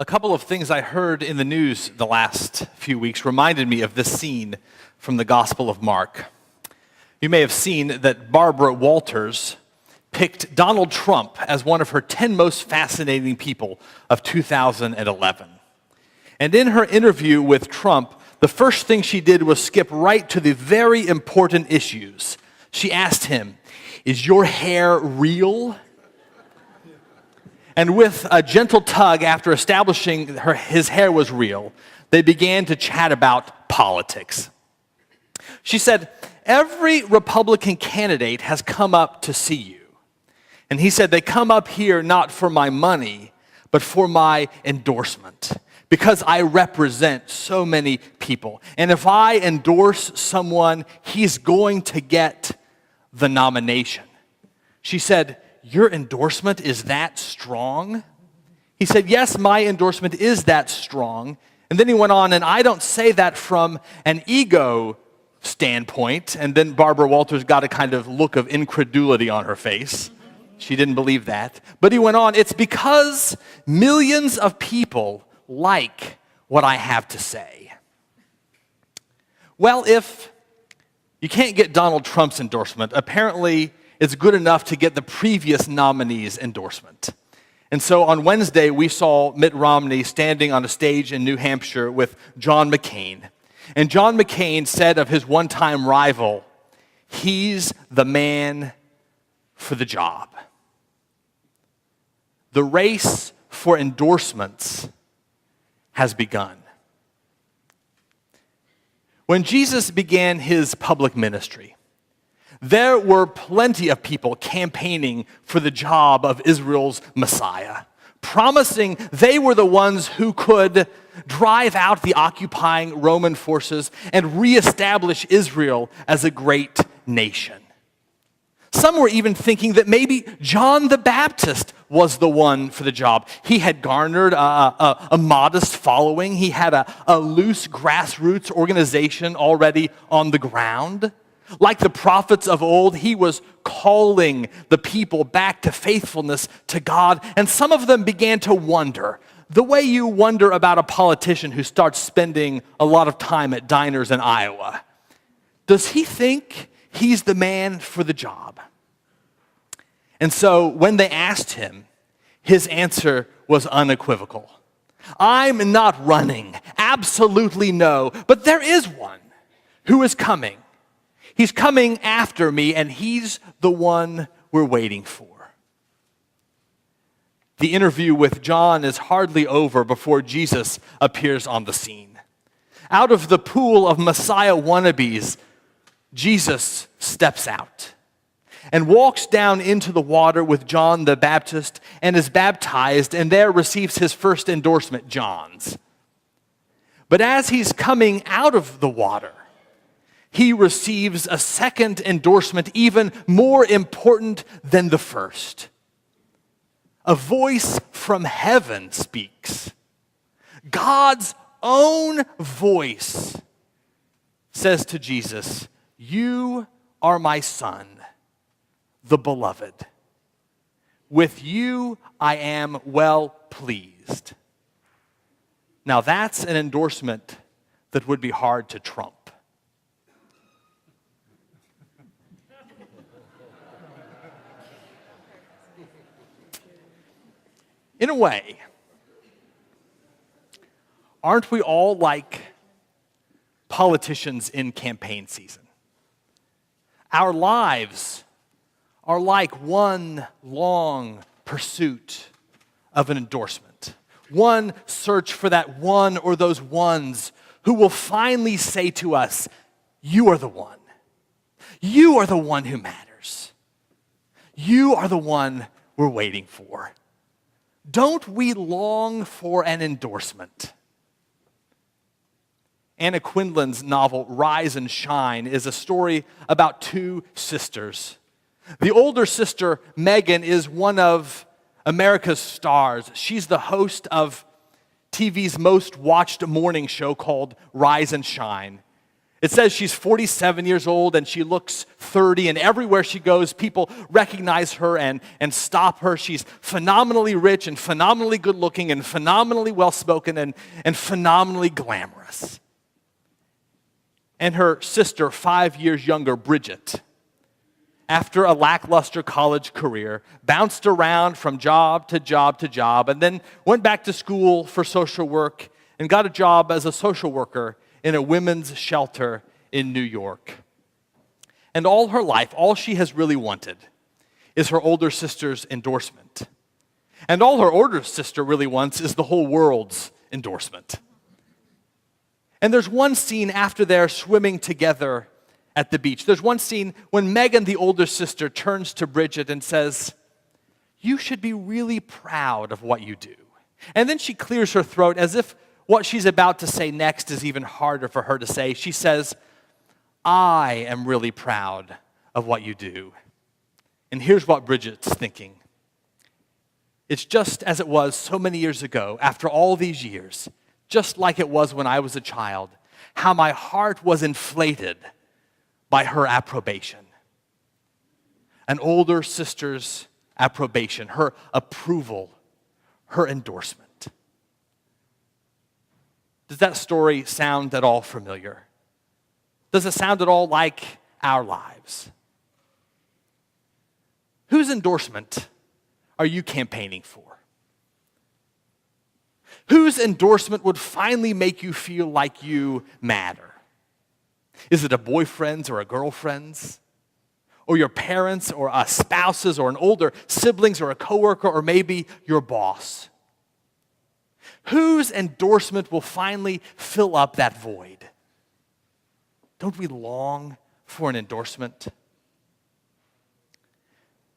A couple of things I heard in the news the last few weeks reminded me of this scene from the Gospel of Mark. You may have seen that Barbara Walters picked Donald Trump as one of her 10 most fascinating people of 2011. And in her interview with Trump, the first thing she did was skip right to the very important issues. She asked him, "Is your hair real?" And with a gentle tug, after establishing his hair was real, they began to chat about politics. She said, "Every Republican candidate has come up to see you." And he said, "They come up here not for my money, but for my endorsement, because I represent so many people. And if I endorse someone, he's going to get the nomination." She said, "Your endorsement is that strong?" He said, "Yes, my endorsement is that strong." And then he went on, "And I don't say that from an ego standpoint." And then Barbara Walters got a kind of look of incredulity on her face. She didn't believe that. But he went on, "It's because millions of people like what I have to say." Well, if you can't get Donald Trump's endorsement, apparently it's good enough to get the previous nominee's endorsement. And so on Wednesday, we saw Mitt Romney standing on a stage in New Hampshire with John McCain. And John McCain said of his one-time rival, "He's the man for the job." The race for endorsements has begun. When Jesus began his public ministry, there were plenty of people campaigning for the job of Israel's Messiah, promising they were the ones who could drive out the occupying Roman forces and reestablish Israel as a great nation. Some were even thinking that maybe John the Baptist was the one for the job. He had garnered a modest following. He had a loose grassroots organization already on the ground. Like the prophets of old, he was calling the people back to faithfulness to God. And some of them began to wonder, the way you wonder about a politician who starts spending a lot of time at diners in Iowa. Does he think he's the man for the job? And so when they asked him, his answer was unequivocal. "I'm not running, absolutely no, but there is one who is coming. He's coming after me, and he's the one we're waiting for." The interview with John is hardly over before Jesus appears on the scene. Out of the pool of Messiah wannabes, Jesus steps out and walks down into the water with John the Baptist and is baptized, and there receives his first endorsement, John's. But as he's coming out of the water, he receives a second endorsement, even more important than the first. A voice from heaven speaks. God's own voice says to Jesus, "You are my son, the beloved. With you I am well pleased." Now that's an endorsement that would be hard to trump. In a way, aren't we all like politicians in campaign season? Our lives are like one long pursuit of an endorsement, one search for that one or those ones who will finally say to us, "You are the one. You are the one who matters. You are the one we're waiting for." Don't we long for an endorsement? Anna Quindlen's novel, Rise and Shine, is a story about two sisters. The older sister, Megan, is one of America's stars. She's the host of TV's most watched morning show called Rise and Shine. It says she's 47 years old and she looks 30, and everywhere she goes, people recognize her and stop her. She's phenomenally rich and phenomenally good looking and phenomenally well spoken and phenomenally glamorous. And her sister, 5 years younger, Bridget, after a lackluster college career, bounced around from job to job to job, and then went back to school for social work and got a job as a social worker in a women's shelter in New York. And all her life, all she has really wanted is her older sister's endorsement. And all her older sister really wants is the whole world's endorsement. And there's one scene after they're swimming together at the beach. There's one scene when Megan, the older sister, turns to Bridget and says, "You should be really proud of what you do." And then she clears her throat as if what she's about to say next is even harder for her to say. She says, "I am really proud of what you do." And here's what Bridget's thinking. It's just as it was so many years ago, after all these years, just like it was when I was a child, how my heart was inflated by her approbation. An older sister's approbation, her approval, her endorsement. Does that story sound at all familiar? Does it sound at all like our lives? Whose endorsement are you campaigning for? Whose endorsement would finally make you feel like you matter? Is it a boyfriend's or a girlfriend's? Or your parents or a spouse's or an older siblings or a coworker or maybe your boss? Whose endorsement will finally fill up that void? Don't we long for an endorsement?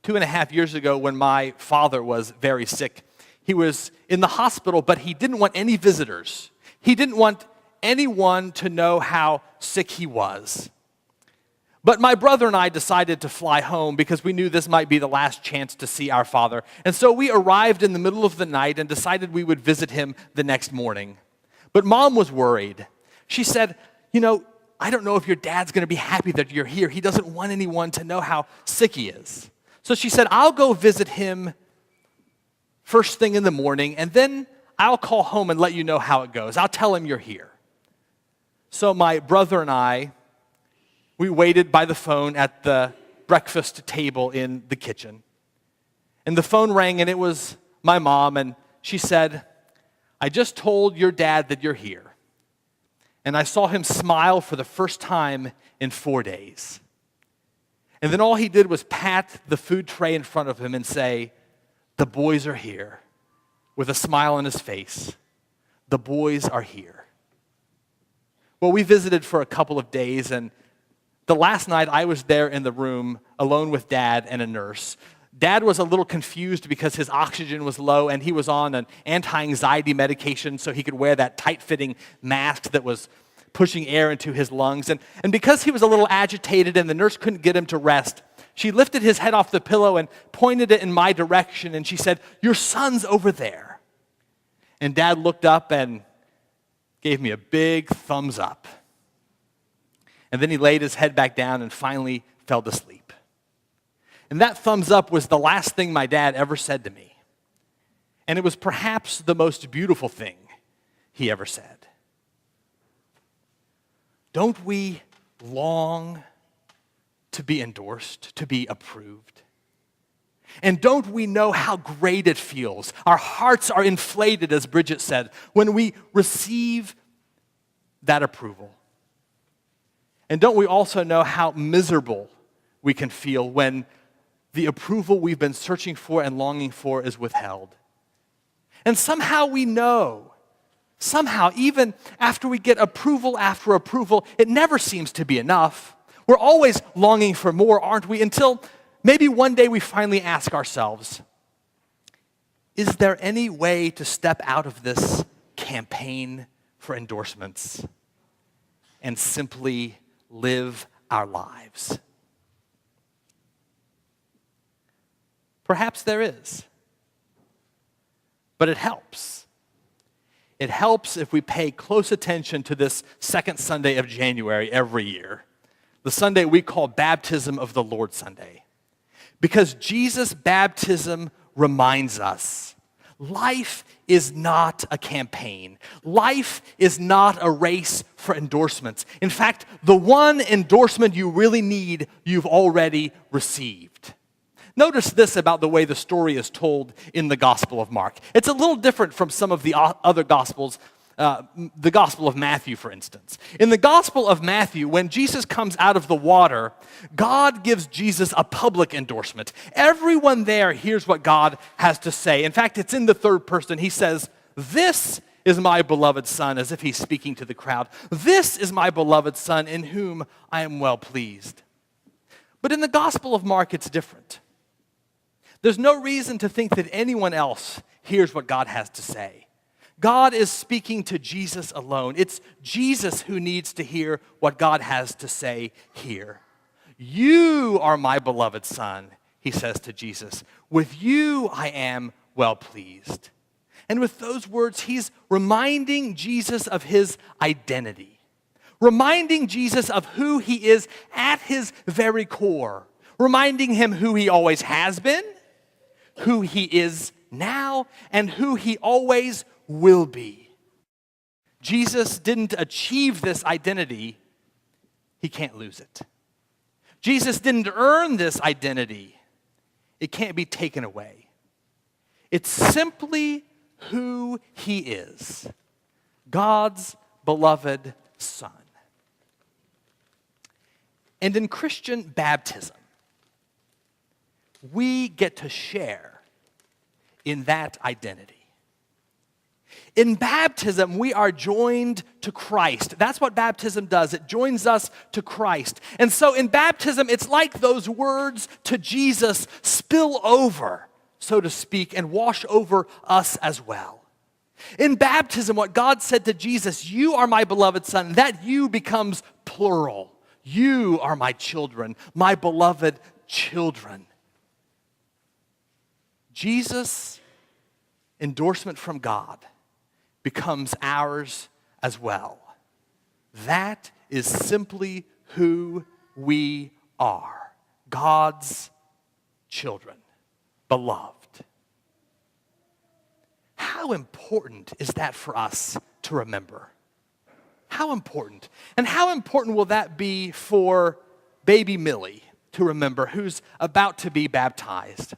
2.5 years ago, when my father was very sick, he was in the hospital, but he didn't want any visitors. He didn't want anyone to know how sick he was. But my brother and I decided to fly home because we knew this might be the last chance to see our father. And so we arrived in the middle of the night and decided we would visit him the next morning. But Mom was worried. She said, "I don't know if your dad's going to be happy that you're here. He doesn't want anyone to know how sick he is." So she said, "I'll go visit him first thing in the morning, and then I'll call home and let you know how it goes. I'll tell him you're here." So my brother and I, we waited by the phone at the breakfast table in the kitchen. And the phone rang, and it was my mom, and she said, "I just told your dad that you're here. And I saw him smile for the first time in 4 days." And then all he did was pat the food tray in front of him and say, "The boys are here," with a smile on his face. "The boys are here." Well, we visited for a couple of days, and the last night I was there in the room alone with Dad and a nurse. Dad was a little confused because his oxygen was low and he was on an anti-anxiety medication so he could wear that tight-fitting mask that was pushing air into his lungs. And because he was a little agitated and the nurse couldn't get him to rest, she lifted his head off the pillow and pointed it in my direction, and she said, "Your son's over there." And Dad looked up and gave me a big thumbs up. And then he laid his head back down and finally fell to sleep. And that thumbs up was the last thing my dad ever said to me. And it was perhaps the most beautiful thing he ever said. Don't we long to be endorsed, to be approved? And don't we know how great it feels? Our hearts are inflated, as Bridget said, when we receive that approval. And don't we also know how miserable we can feel when the approval we've been searching for and longing for is withheld? And somehow we know, even after we get approval after approval, it never seems to be enough. We're always longing for more, aren't we? Until maybe one day we finally ask ourselves, is there any way to step out of this campaign for endorsements and simply live our lives? Perhaps there is, but it helps. It helps if we pay close attention to this second Sunday of January every year, the Sunday we call Baptism of the Lord Sunday. Because Jesus' baptism reminds us life is not a campaign. Life is not a race for endorsements. In fact, the one endorsement you really need, you've already received. Notice this about the way the story is told in the Gospel of Mark. It's a little different from some of the other Gospels, the Gospel of Matthew, for instance. In the Gospel of Matthew, when Jesus comes out of the water, God gives Jesus a public endorsement. Everyone there hears what God has to say. In fact, it's in the third person. He says, "This is my beloved Son," as if he's speaking to the crowd. "This is my beloved Son in whom I am well pleased." But in the Gospel of Mark, it's different. There's no reason to think that anyone else hears what God has to say. God is speaking to Jesus alone. It's Jesus who needs to hear what God has to say here. "You are my beloved Son," he says to Jesus. "With you I am well pleased." And with those words, he's reminding Jesus of his identity, reminding Jesus of who he is at his very core, reminding him who he always has been, who he is now, and who he always will be. Jesus didn't achieve this identity. He can't lose it. Jesus didn't earn this identity. It can't be taken away. It's simply who he is, God's beloved Son. And in Christian baptism, we get to share in that identity. In baptism, we are joined to Christ. That's what baptism does. It joins us to Christ. And so in baptism, it's like those words to Jesus spill over, so to speak, and wash over us as well. In baptism, what God said to Jesus, "You are my beloved Son," that "you" becomes plural. You are my children, my beloved children. Jesus' endorsement from God becomes ours as well. That is simply who we are, God's children, beloved. How important is that for us to remember? How important? And how important will that be for baby Millie to remember, who's about to be baptized?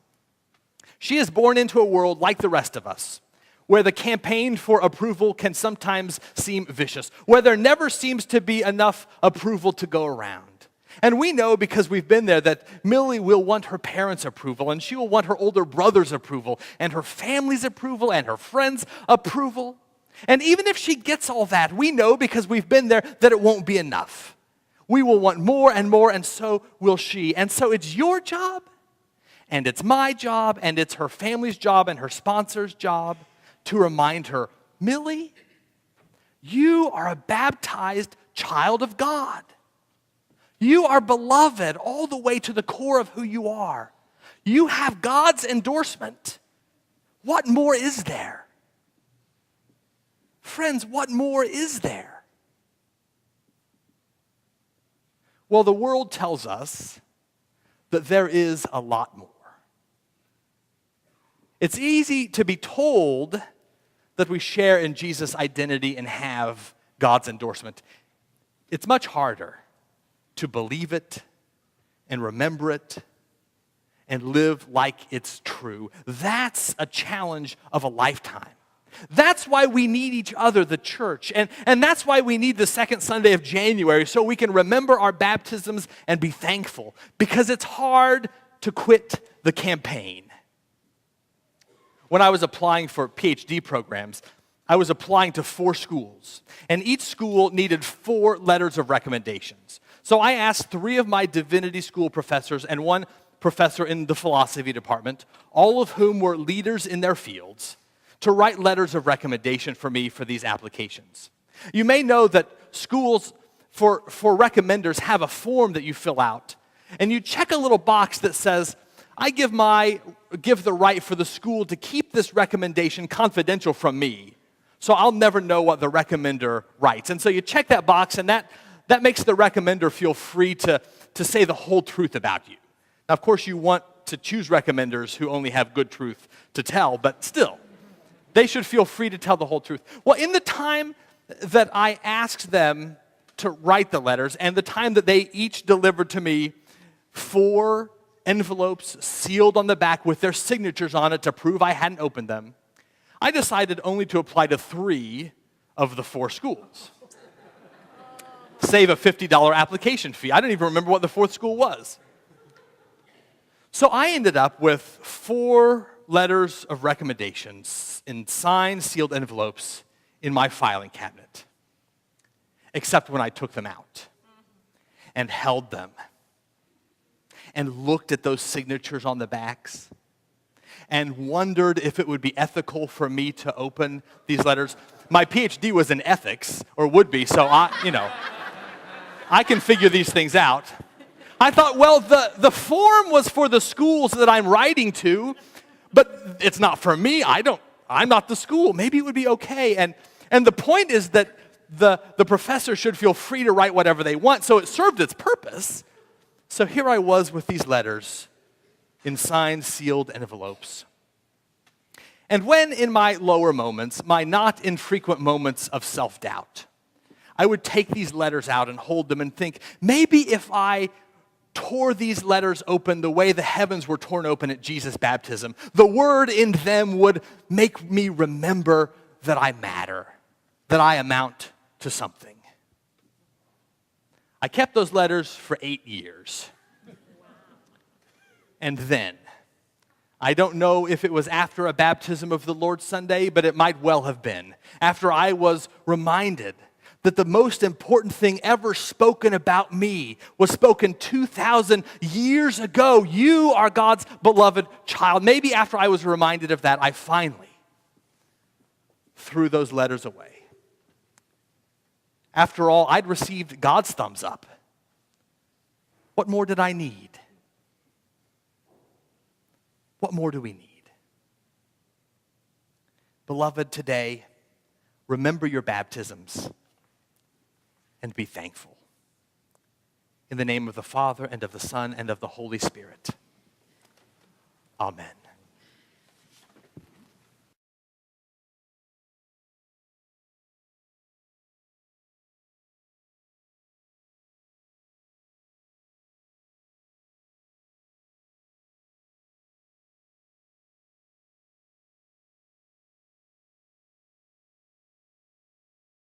She is born into a world like the rest of us, where the campaign for approval can sometimes seem vicious, where there never seems to be enough approval to go around. And we know, because we've been there, that Millie will want her parents' approval, and she will want her older brother's approval, and her family's approval, and her friends' approval. And even if she gets all that, we know, because we've been there, that it won't be enough. We will want more and more, and so will she. And so it's your job, and it's my job, and it's her family's job, and her sponsor's job to remind her, "Millie, you are a baptized child of God. You are beloved all the way to the core of who you are. You have God's endorsement. What more is there?" Friends, what more is there? Well, the world tells us that there is a lot more. It's easy to be told that we share in Jesus' identity and have God's endorsement. It's much harder to believe it and remember it and live like it's true. That's a challenge of a lifetime. That's why we need each other, the church. And that's why we need the second Sunday of January, so we can remember our baptisms and be thankful. Because it's hard to quit the campaign. When I was applying for PhD programs, I was applying to 4 schools. And each school needed 4 letters of recommendations. So I asked 3 of my divinity school professors and 1 professor in the philosophy department, all of whom were leaders in their fields, to write letters of recommendation for me for these applications. You may know that schools for recommenders have a form that you fill out, and you check a little box that says, "I give the right for the school to keep this recommendation confidential from me, So I'll never know what the recommender writes. And so you check that box, and that makes the recommender feel free to say the whole truth about you. Now, of course, you want to choose recommenders who only have good truth to tell, but still, they should feel free to tell the whole truth. Well, in the time that I asked them to write the letters and the time that they each delivered to me 4 envelopes sealed on the back with their signatures on it to prove I hadn't opened them, I decided only to apply to 3 of the 4 schools. Save a $50 application fee. I didn't even remember what the 4th school was. So I ended up with 4 letters of recommendations in signed, sealed envelopes in my filing cabinet. Except when I took them out and held them and looked at those signatures on the backs and wondered if it would be ethical for me to open these letters. My PhD was in ethics, or would be, so I can figure these things out. I thought, well, the form was for the schools that I'm writing to, but it's not for me. I'm not the school. Maybe it would be okay. And the point is that the professor should feel free to write whatever they want, so it served its purpose. So here I was with these letters in signed, sealed envelopes. And when in my lower moments, my not infrequent moments of self-doubt, I would take these letters out and hold them and think, maybe if I tore these letters open the way the heavens were torn open at Jesus' baptism, the word in them would make me remember that I matter, that I amount to something. I kept those letters for 8 years. And then, I don't know if it was after a baptism of the Lord Sunday, but it might well have been, after I was reminded that the most important thing ever spoken about me was spoken 2,000 years ago. You are God's beloved child. Maybe after I was reminded of that, I finally threw those letters away. After all, I'd received God's thumbs up. What more did I need? What more do we need? Beloved, today, remember your baptisms and be thankful. In the name of the Father, and of the Son, and of the Holy Spirit. Amen.